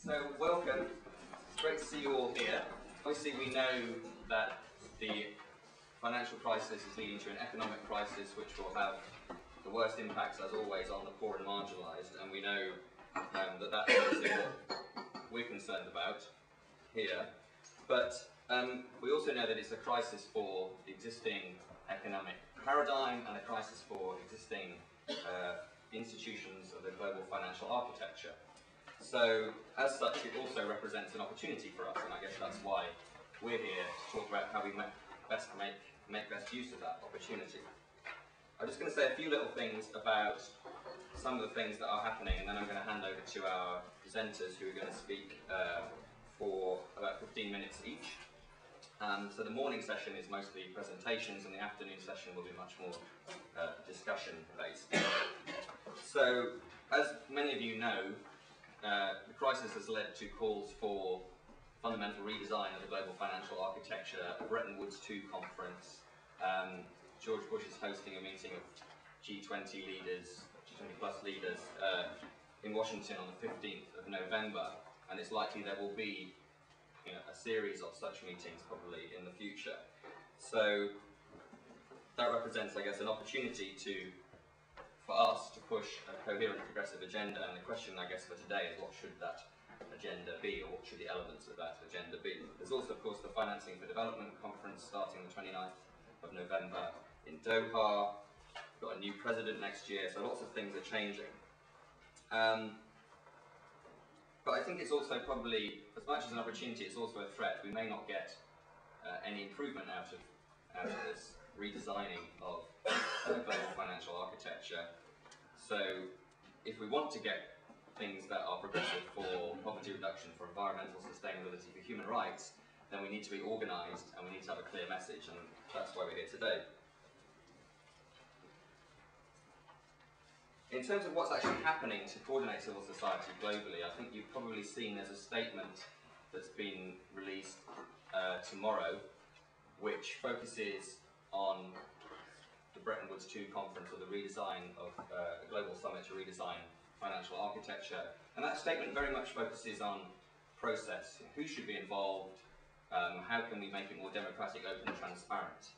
So, welcome. It's great to see you all here. Obviously, we know that the financial crisis is leading to an economic crisis which will have the worst impacts, as always, on the poor and marginalised, and we know that that's obviously what we're concerned about here. But we also know that it's a crisis for the existing economic paradigm and a crisis for existing institutions of the global financial architecture. So, as such, it also represents an opportunity for us, and I guess that's why we're here to talk about how we make best use of that opportunity. I'm just going to say a few little things about some of the things that are happening, and then I'm going to hand over to our presenters who are going to speak for about 15 minutes each. So the morning session is mostly presentations, and the afternoon session will be much more discussion based. So, as many of you know, the crisis has led to calls for fundamental redesign of the global financial architecture, a Bretton Woods 2 conference. George Bush is hosting a meeting of G20 leaders, G20 plus leaders, in Washington on the 15th of November, and it's likely there will be a series of such meetings probably in the future. So that represents, I guess, an opportunity for us to push a coherent progressive agenda, and the question, I guess, for today is what should that agenda be, or what should the elements of that agenda be? There's also, of course, the Financing for Development conference starting the 29th of November in Doha. We've got a new president next year, so lots of things are changing. But I think it's also probably, as much as an opportunity, it's also a threat. We may not get any improvement out of this redesigning of global financial architecture. So if we want to get things that are progressive for poverty reduction, for environmental sustainability, for human rights, then we need to be organised and we need to have a clear message, and that's why we're here today. In terms of what's actually happening to coordinate civil society globally, I think you've probably seen there's a statement that's been released tomorrow, which focuses on the Bretton Woods 2 conference, or the redesign of the Global Summit to redesign financial architecture. And that statement very much focuses on process. Who should be involved? How can we make it more democratic, open, and transparent?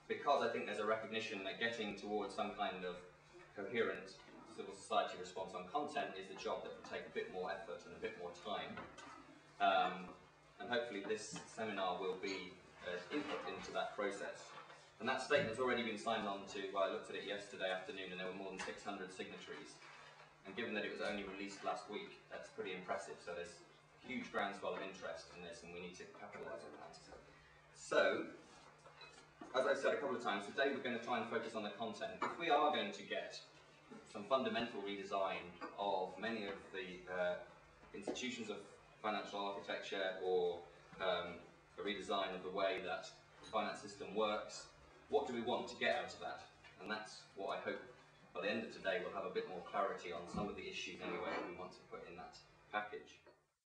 Because I think there's a recognition that getting towards some kind of coherent civil society response on content is a job that will take a bit more effort and a bit more time. And hopefully this seminar will be input into that process. And that statement has already been signed on to, well, I looked at it yesterday afternoon and there were more than 600 signatories. And given that it was only released last week, that's pretty impressive. So there's a huge groundswell of interest in this, and we need to capitalise on that. So, as I've said a couple of times, today we're going to try and focus on the content. If we are going to get some fundamental redesign of many of the institutions of financial architecture, or a redesign of the way that the finance system works, what do we want to get out of that? And that's what I hope by the end of today we'll have a bit more clarity on some of the issues anyway that we want to put in that package.